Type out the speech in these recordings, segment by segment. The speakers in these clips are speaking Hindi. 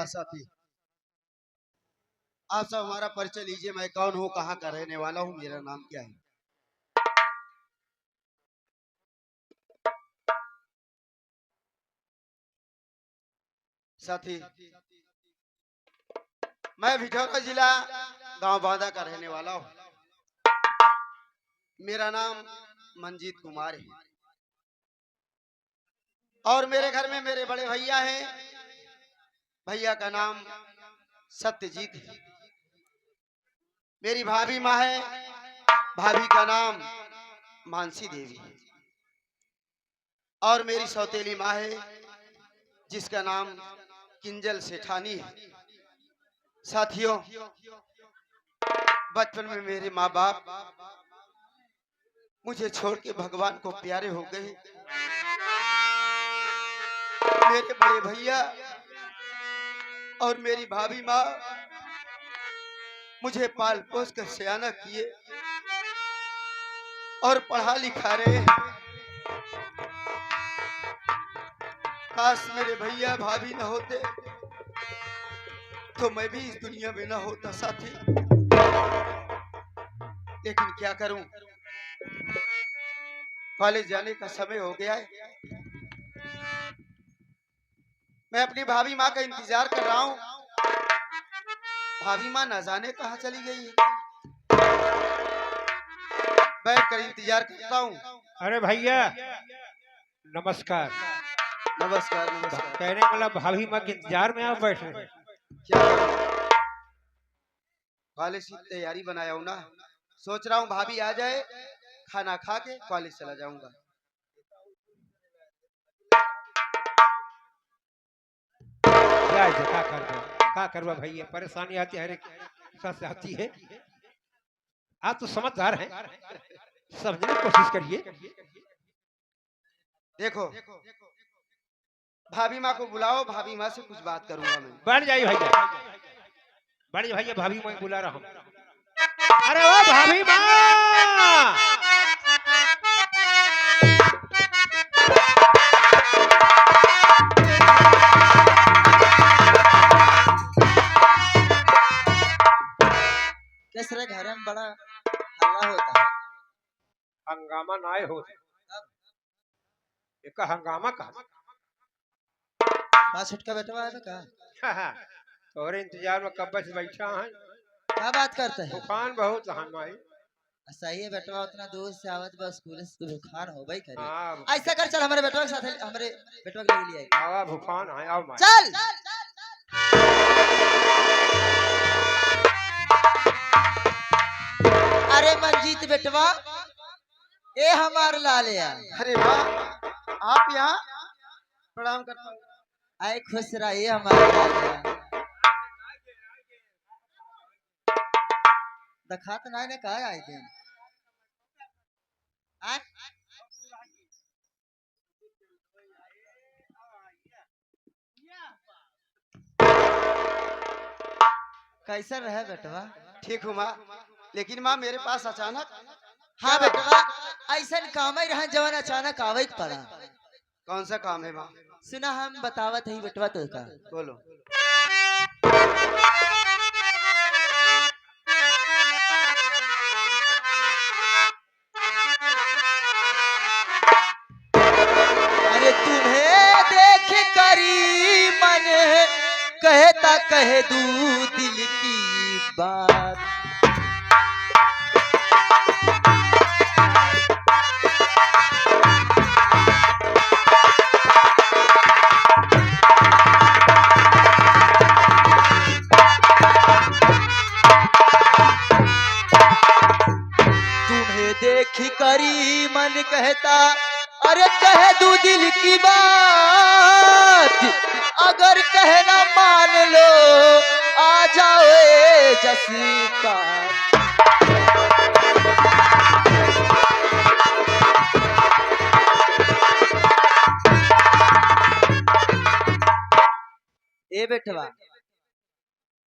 हाँ साथी, आप सब हमारा परिचय लीजिए। मैं कौन हूँ, कहाँ का रहने वाला हूँ, मेरा नाम क्या है। साथी, मैं भिठौरा जिला गांव बांदा का रहने वाला हूँ। मेरा नाम मंजीत कुमार है और मेरे घर में मेरे बड़े भैया हैं। भैया का नाम सत्यजीत है। मेरी भाभी माँ है, भाभी का नाम मानसी देवी है और मेरी सौतेली माँ है जिसका नाम किंजल सेठानी है। साथियों, बचपन में मेरे माँ बाप मुझे छोड़ के भगवान को प्यारे हो गए। मेरे बड़े भैया और मेरी भाभी माँ मुझे पाल पोस कर सयाना किए और पढ़ा लिखा रहे हैं। काश मेरे भैया भाभी न होते तो मैं भी इस दुनिया में न होता साथी, लेकिन क्या करूं, कॉलेज जाने का समय हो गया है। मैं अपनी भाभी माँ का इंतजार कर रहा हूँ। भाभी माँ न जाने कहाँ चली गई है। बैठ कर इंतजार करता हूँ। अरे भैया नमस्कार। नमस्कार नमस्कार। कहने वाला भाभी माँ के इंतजार में आप बैठ रहे हैं। क्या करूं? कॉलेज की तैयारी बनाया हूँ ना, सोच रहा हूँ भाभी आ जाए, खाना खा के कॉलेज चला जाऊंगा। क्या करवा भैया, परेशानी आती है, हर एक साथ आती है। आप तो समझदार हैं, समझने की कोशिश करिए। देखो, भाभी माँ को बुलाओ, भाभी माँ से कुछ बात करूंगा मैं। बढ़ जाइए भैया, बढ़ जाइए भैया, भाभी मैं बुला रहा हूँ। अरे वो भाभी माँ, कैसे घर में बड़ा हल्ला होता है। हंगामा ना हो, एक हंगामा कहा। बस छुटका बेटवा है का? और इंतजार में कब से बैठा है। क्या बात करते हैं? तूफान बहुत हमारी। सही है बेटवा, उतना दूर से आवत बस स्कूल से बुखार हो भाई करे। हाँ, ऐसा कर, चल हमारे बेटवा के साथ, हमारे बेटवा के ले लिया आवा भूफान है, आओ माई। चल। अरे मंजीत बेटवा, ए हमार लालिया। अरे वाह, आप यहाँ, प्रणाम करता हूँ। आए खुश रहिए हमारे लालिया। दखा तो नहीं ने कहा आए थे। कैसा रहे बेटवा? ठीक हूँ माँ, लेकिन माँ मेरे पास अचानक। हाँ बेटवा, ऐसा काम ही रहा जवान अचानक आवे पड़ा। कौन सा काम है माँ? सुना, हम बतावत है बेटवा तो का। बोलो। अरे तुम्हें देख करी मन कहता कह दू दिल की बात। तुम्हें देख करी मन कहता, अरे कह दू दिल की बात। अगर कहना मान लो आ जाओ जसी का। ए बेटवा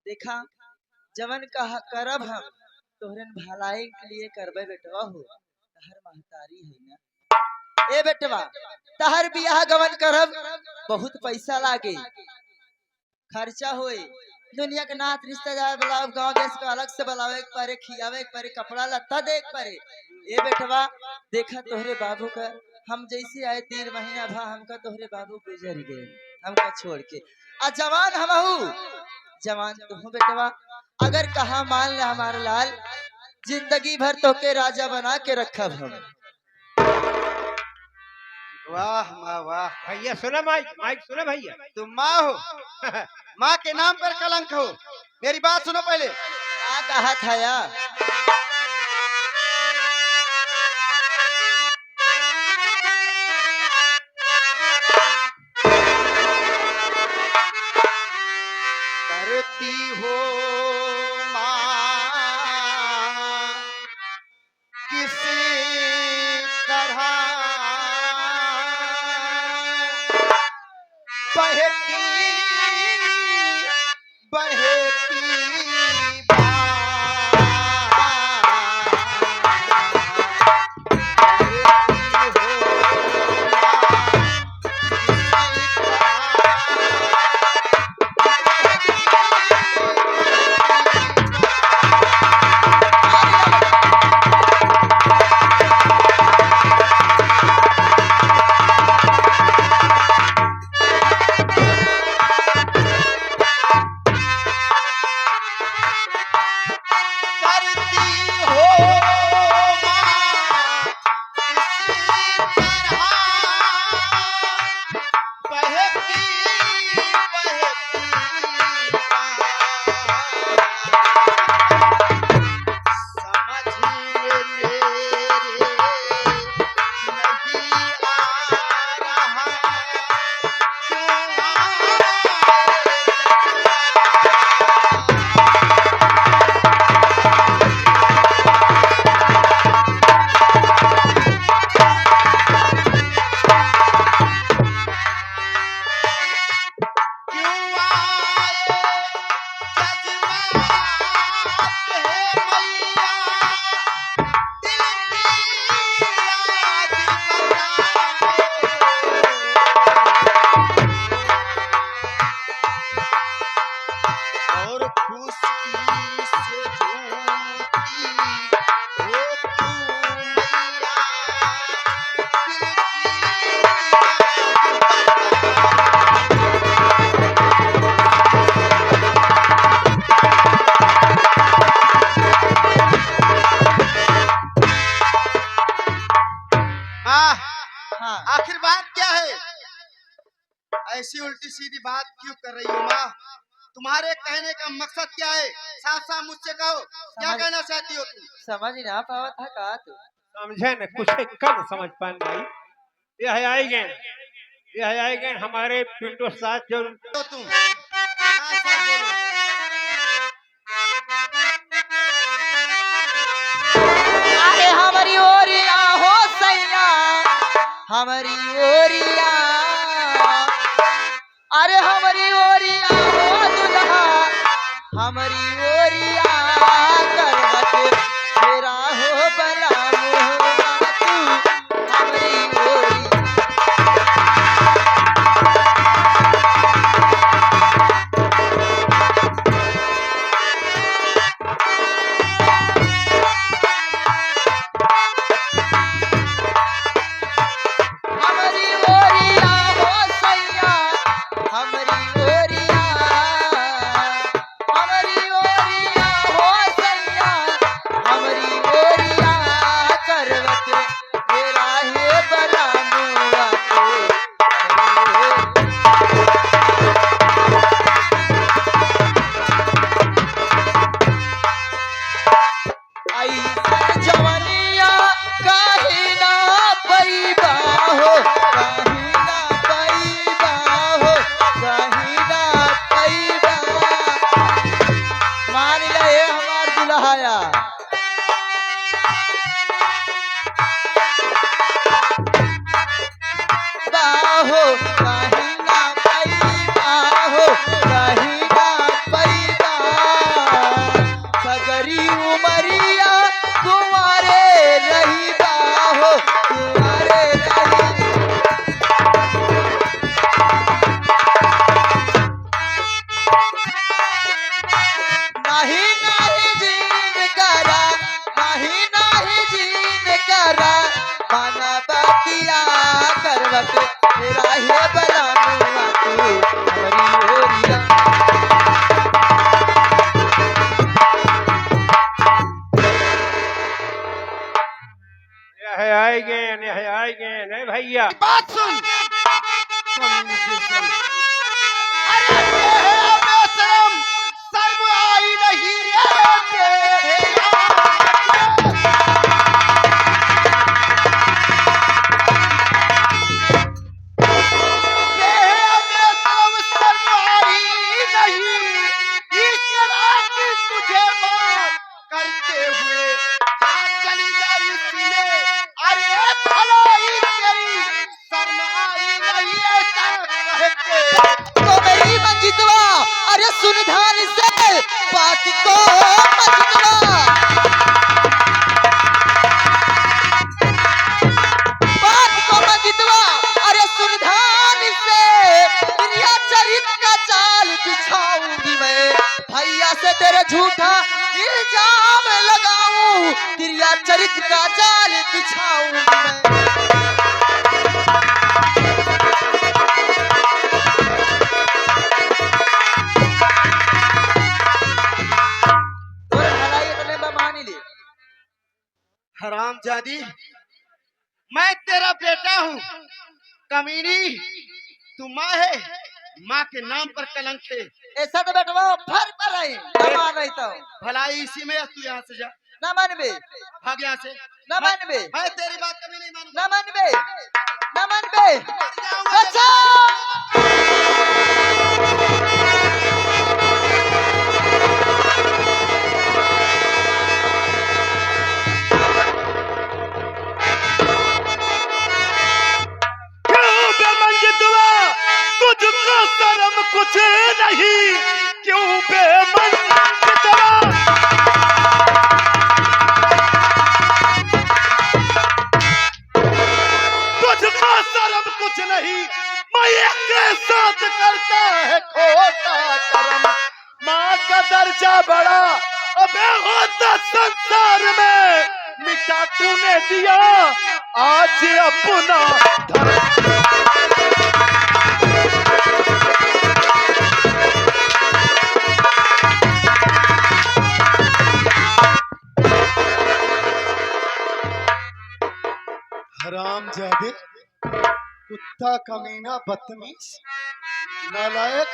देखा, जवन कहा करब हम तोहरन भलाई के लिए करबे बेटवा हो। तहर महतारी है ना। ए बेटवा, तहर बियाह गवन करब बहुत पैसा लागे, खर्चा होई। दुनिया के नाथ रिश्तेदार बुलाओ, गांव देश का अलग से बुलावे के परे, खियावे के परे, कपड़ा लत्ता दे के परे। ए बेटवा देखा तोहरे बाबू का, हम जैसे आए 3 महीना भा हमका तोहरे बाबू गुजर गए हमका छोड़ के। आ जवान हमहू, जवान तू बेटवा, अगर कहा मान ले हमारा लाल, जिंदगी भर तो के राजा बना के रखब हम। वाह माँ वाह। भैया सुना, माइक माइक सुना भैया। तुम माँ हो, माँ के नाम पर कलंक हो। मेरी बात सुनो पहले। क्या कहा था या? करती हो माँ किसी तरह बहती बहती हाँ। आखिर बात क्या है? ऐसी उल्टी सीधी बात क्यों कर रही हो माँ? तुम्हारे कहने का मकसद क्या है? साफ साफ मुझसे कहो, क्या कहना चाहती हो तुम? समझ ना पावा था का तू? समझे न, कुछ कब समझ पान भाई। यह आएंगे हमारे पिंडो साथ जो तो तुम साफ साफ बोलो। अरे हमारी ओरिया हो सैया, हमारी ओरिया, अरे हमारी ओरिया हो दुल्हा, हमारी ओरिया करवट तेरा हो बला मुआ तू, हमारी ओरिया। हमारी ओरिया हो सैया, हमारी ओरिया, हमारी ओरिया हो सैया, हमारी ओरिया करवट तेरा है बला मुआ तू, ऐसा जवनिया काहे ना पैबा हो, काहे ना पैबा हो, काहे ना पैबा। मान ले हमार दुल्हाया। बाहो काहे ना पैबा हो, काहे ना पैबा। सगरी उमरिया तुम्हारे रही बाहो, तुम्हारे रही। नाही नाही जीन करा, नाही नाही जीन करा, माना बतिया करवट मेरा है बलानुआ तू हमारी ओरिया। यह आएंगे नहीं आएंगे नहीं भैया। बात सुन। अरे बेशरम, शर्म आई नहीं रे बेशरम, शर्म आई नहीं इस रात तुझे बात करते हुए चली जाई इसमें। अरे भलाई तेरी शर्म आई नहीं ऐसा कहते। तो मेरी मंजितवा, अरे सुन ध्यान से बात को मंजितवा, बात को मंजितवा, अरे सुन ध्यान से दुनिया चरित का जाल बिछाऊंगी मैं, भैया से तेरे झूठा इल्जाम लगाऊं, दुनिया चरित का जाल बिछाऊंगी मैं। हरामजादी, मैं तेरा बेटा हूँ। कमीनी, तू माँ है, माँ के नाम पर कलंक है। ऐसा तो बेटवा फर पर रही ना मान रही तो भलाई इसी में है, तू यहाँ से जा, ना मानबे, भाग यहाँ से। ना मानबे, मैं तेरी बात कभी नहीं मानूंगा। ना मानबे, ना मानबे। जाऊंगा। अच्छा क्यों बेमंजितवा, तुझको शर्म कुछ नहीं, क्यों बेमंजितवा। तुझको शर्म कुछ नहीं, मैया के साथ करता है खोटा कर्म। माँ का दर्जा बड़ा अबे होता संसार में, मिटा तूने दिया आज अपना धर्म। हरामजादे, कुत्ता कमीना बदतमीज नालायक,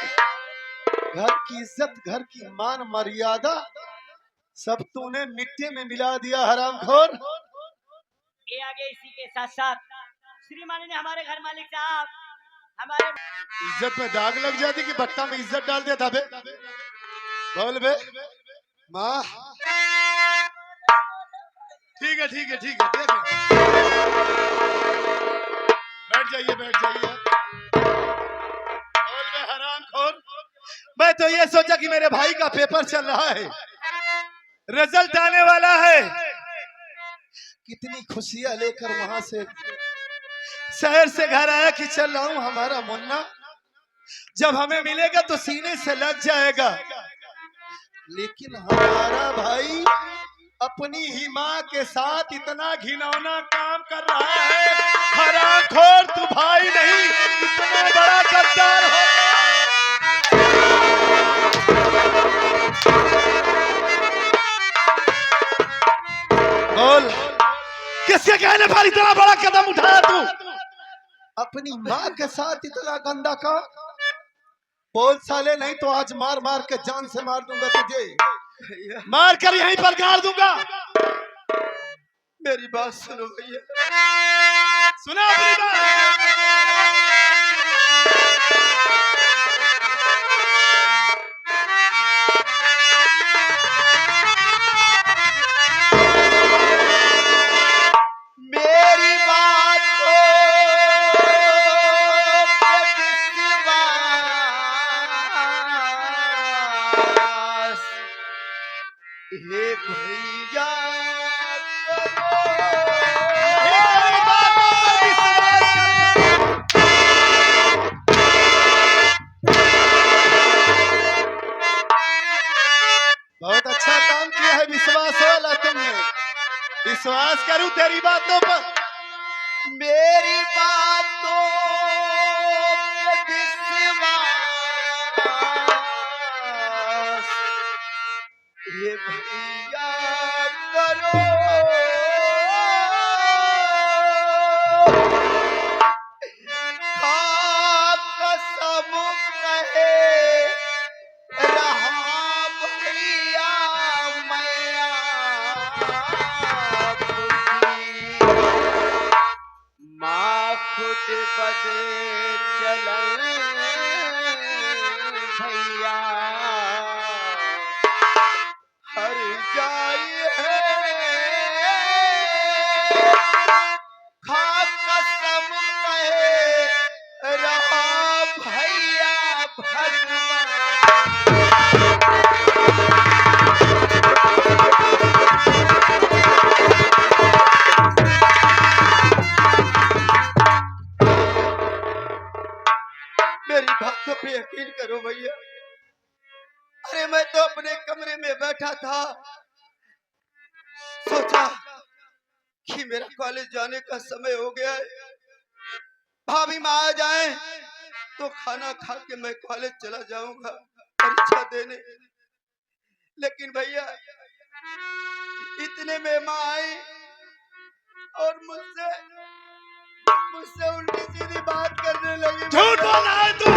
घर की इज्जत घर की मान मर्यादा सब तूने मिट्टी में मिला दिया हरामखोर। ये आगे इसी के साथ साथ श्रीमानी ने हमारे घर मालिक साहब हमारे इज्जत में दाग लग जाती कि भट्टा में इज्जत डाल दिया था बे। बोल बे माँ। ठीक है ठीक है ठीक है, देख बैठ जाइए बैठ जाइए। बोल बे हरामखोर, मैं तो ये सोचा कि मेरे भाई का पेपर चल रहा है, रिजल्ट आने वाला है, कितनी खुशियां लेकर वहां से शहर से घर आया कि चल रहा हूं हमारा मुन्ना जब हमें मिलेगा तो सीने से लग जाएगा। लेकिन हमारा भाई अपनी ही माँ के साथ इतना घिनौना काम कर रहा है। हरामखोर, तू भाई नहीं इतना बड़ा गद्दार हो। बोल किसके कहने पर इतना बड़ा कदम उठाया तू? अपनी माँ के साथ इतना गंदा काम। बोल साले, नहीं तो आज मार मार के जान से मार दूंगा तुझे। मार कर यहीं पर गाड़ दूंगा। मेरी बात सुनो भैया। सुना अपनी बात। मेरी बात को विश्वास हे भैया मेरी बातों पर विश्वास बहुत अच्छा काम किया है, विश्वास वाला तुमने। विश्वास करूं तेरी बातों पर। मेरी बातों पे विश्वास ये भैया करो, खा कसम कहे रहा भैया मैं आपकी। माँ खुद बद चलन भैया हर जाई है, खा कसम कहे रहा भैया भगवान। मेरी बातों पे यकीन करो भैया। अरे मैं तो अपने कमरे में बैठा था, सोचा कि मेरा कॉलेज जाने का समय हो गया है, भाभी माँ आ जाए तो खाना खा के मैं कॉलेज चला जाऊंगा परीक्षा देने। लेकिन भैया इतने में माँ आई और मुझसे मुझसे उल्टी सीधी बात करने लगी। झूठ बोल रहा है तू,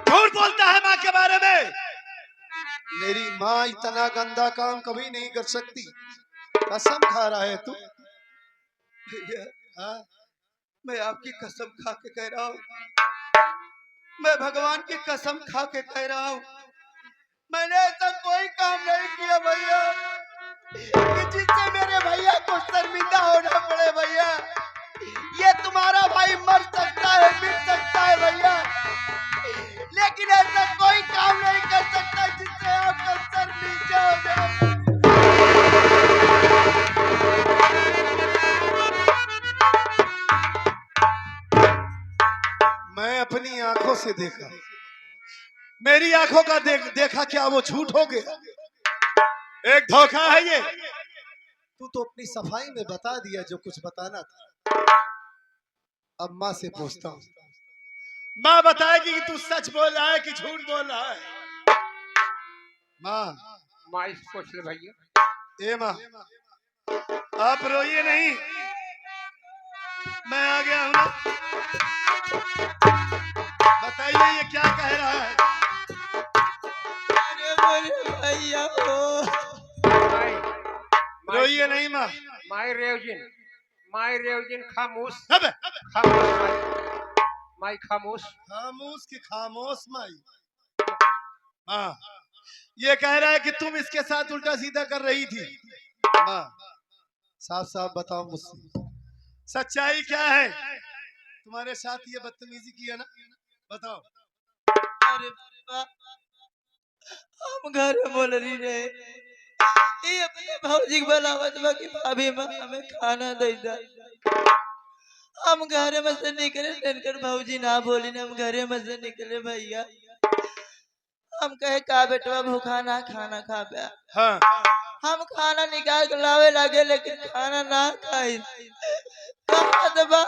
झूठ बोलता है माँ के बारे में। मेरी माँ इतना गंदा काम कभी नहीं कर सकती। कसम खा रहा है तू। भैया हाँ? मैं आपकी कसम खा के कह रहा हूँ, मैं भगवान की कसम खा के कह रहा हूँ, मैंने ऐसा कोई काम नहीं किया भैया कि जिससे मेरे भैया को शर्मिंदा होना पड़े। भैया ये तुम्हारा भाई मर सकता है, मिट सकता है भैया, लेकिन ऐसा कोई काम नहीं कर सकता जिससे आपका सर नीचे हो जाए। मैं अपनी आंखों से देखा। मेरी आंखों का देखा क्या वो झूठ हो गया? एक धोखा है ये। तू तो अपनी सफाई में बता दिया जो कुछ बताना था। अब माँ से पूछता हूँ। माँ बताएगी कि तू सच बोल रहा है कि झूठ बोल रहा है। माँ, माँ इस पूछ ले भैया। ए माँ, आप रोइए नहीं, मैं आ गया हूँ ना। बताइए ये क्या कह रहा है। भैया हो। रोइए नहीं माँ। माई रेवजिन खामोश अबे, खामोश माई खामोश। खामोश की खामोश माई। हाँ, ये कह रहा है कि तुम इसके साथ उल्टा सीधा कर रही थी। माँ, साफ साफ बताओ मुझसे, सच्चाई क्या है? तुम्हारे साथ ये बदतमीजी किया ना? बताओ। अरे बाबा, हम घर में बोल रही रहे, ये अपने भौजी के बनावत बा कि भाभी माँ हमें खाना दे दा। हम घर में से निकले, टेनकर भौजी ना बोली ना, हम घर में से निकले भैया। हम कहे का बेटवा भूखा ना खाना खा पे। हाँ, हम खाना निकाल के लावे लगे, लेकिन खाना ना खाई। कहा दबा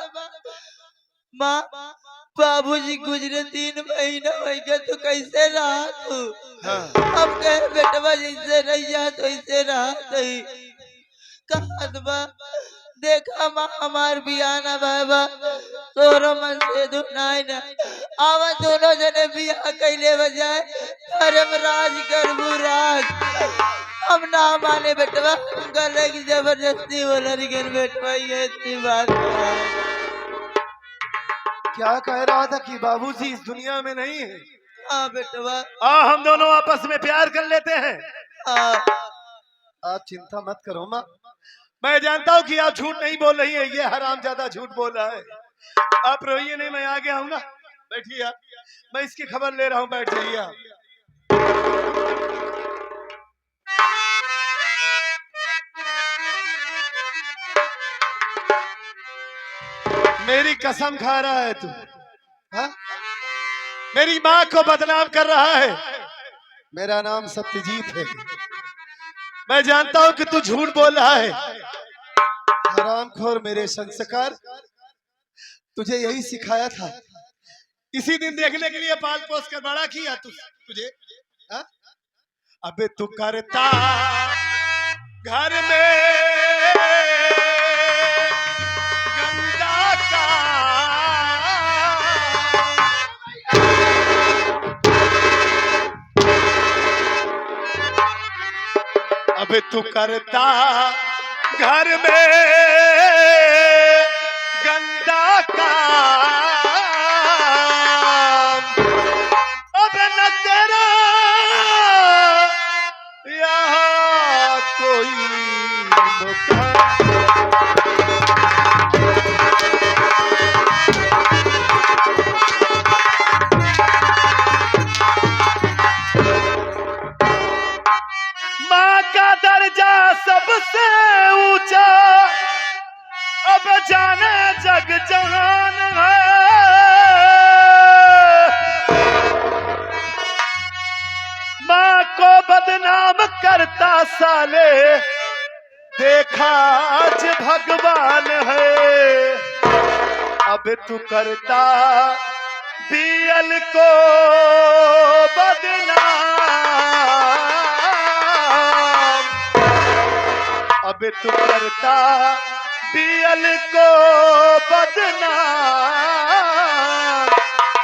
माँ, बाबूजी गुजरे 3 महीना हो गया, तो कैसे रहा तू? हाँ। अब कहे बेटवा जैसे रहिया तो ऐसे रहा तही। कहा दबा देखा माँ हमार बियाना बाबा तोरो मन से दुनाई ना आवा, दोनों जने बियाह कैले बजाय धर्म राज करबू राज। हम ना माने बेटवा, हम गले की जबरदस्ती बोला, लेकिन बेटवा ये इतनी बात है। क्या कह रहा था कि बाबूजी इस दुनिया में नहीं है? हाँ बेटवा, हम दोनों आपस में प्यार कर लेते हैं। हाँ। आप चिंता मत करो माँ। मैं जानता हूँ कि आप झूठ नहीं बोल रही है, ये हराम ज्यादा झूठ बोल रहा है। आप रोइए नहीं, मैं आ गया हूँ ना। बैठिए आप, मैं इसकी खबर ले रहा हूँ, बैठ जाइए आप। मेरी कसम खा रहा है तू। हाँ? मेरी माँ को बदनाम कर रहा है। मेरा नाम सत्यजीत है। मैं जानता हूँ कि तू झूठ बोल रहा है। हरामखोर मेरे संस्कार तुझे यही सिखाया था। इसी दिन देखने के लिए पाल पोस कर बड़ा किया तुझे हा? अबे तू करता घर में गंदा अबे तू करता घर में गंदा काम। अब न तेरा यहाँ कोई मुकाम। माँ का दर्जा सबसे ऊंचा अब जाने जग जहान है। माँ को बदनाम करता साले देखा आज भगवान है। अब तू करता बीएल को बदनाम। अब तू करता बीएल को बदनाम।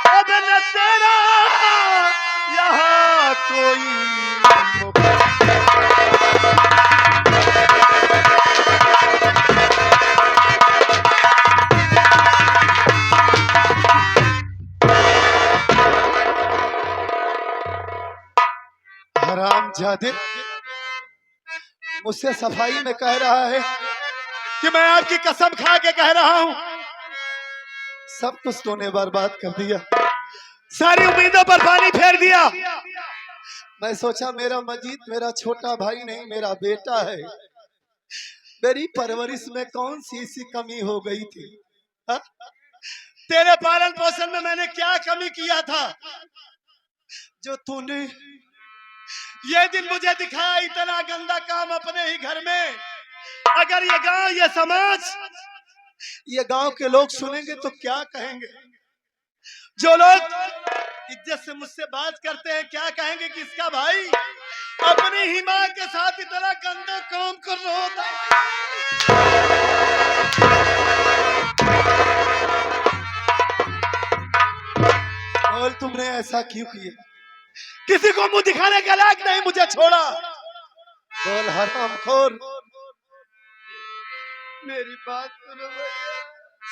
अब न तेरा यहाँ कोई मुकाम। हरामजादे मुझसे सफाई में कह रहा है कि मैं आपकी कसम खा के कह रहा हूं, सब कुछ तूने बर्बाद कर दिया। सारी उम्मीदों पर पानी फेर दिया। मैं सोचा मेरा मजीद मेरा छोटा भाई नहीं मेरा बेटा है। मेरी परवरिश में कौन सी ऐसी कमी हो गई थी हा? तेरे पालन पोषण में मैंने क्या कमी किया था जो तूने ये दिन मुझे दिखाया? इतना गंदा काम अपने ही घर में। अगर ये गांव, ये समाज, ये गांव के लोग सुनेंगे तो क्या कहेंगे? जो लोग इज्जत से मुझसे बात करते हैं क्या कहेंगे कि इसका भाई अपनी ही मां के साथ इतना गंदा काम कर रहा होता। बोल तुमने ऐसा क्यों किया? किसी को मुंह दिखाने के लायक नहीं मुझे छोड़ा। बोल हरामखोर। मेरी बात सुनो भैया।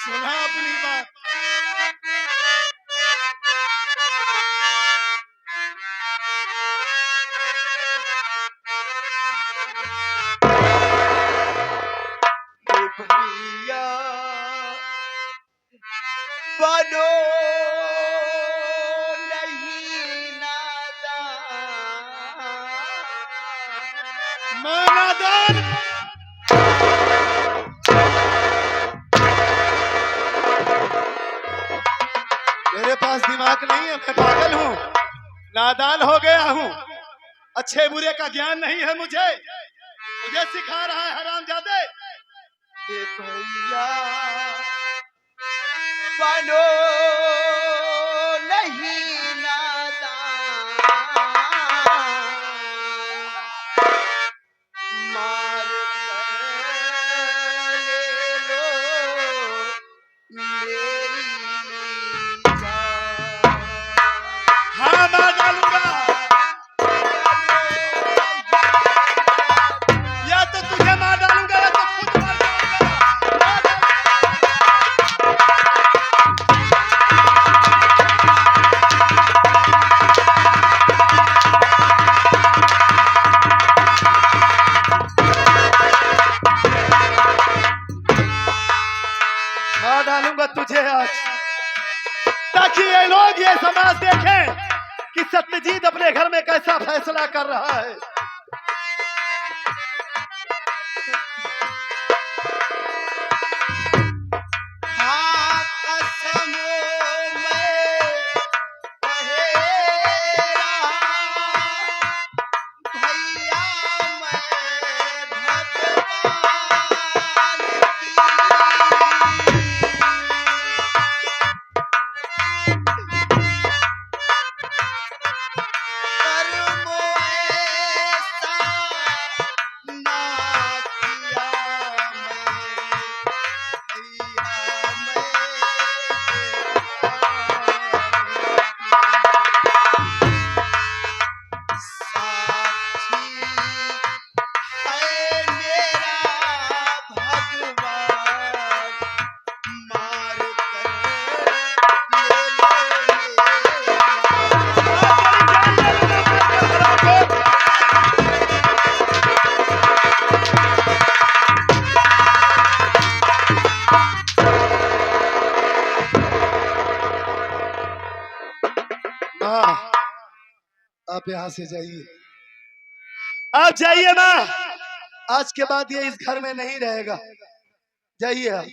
सुना अपनी बात। भैया बनो नहीं नादान। नादान मेरे पास दिमाग नहीं है, मैं पागल हूँ। नादान हो गया हूँ। अच्छे बुरे का ज्ञान नहीं है मुझे सिखा रहा है हरामजादे। भैया बनो नहीं नादान। मार ले लो मेरी जान। हाँ मार डालूंगा। या तो तुझे मार डालूंगा या तो खुद मार डालूंगा। मार डालूंगा तुझे आज, ताकि ये लोग, ये समाज देखें कि सत्यजीत अपने घर में कैसा फैसला कर रहा है। हाँ कसमों में कहे रहा आप यहाँ से जाइए। आप जाइए माँ। आज के बाद ये इस घर में नहीं रहेगा। जाइए आप।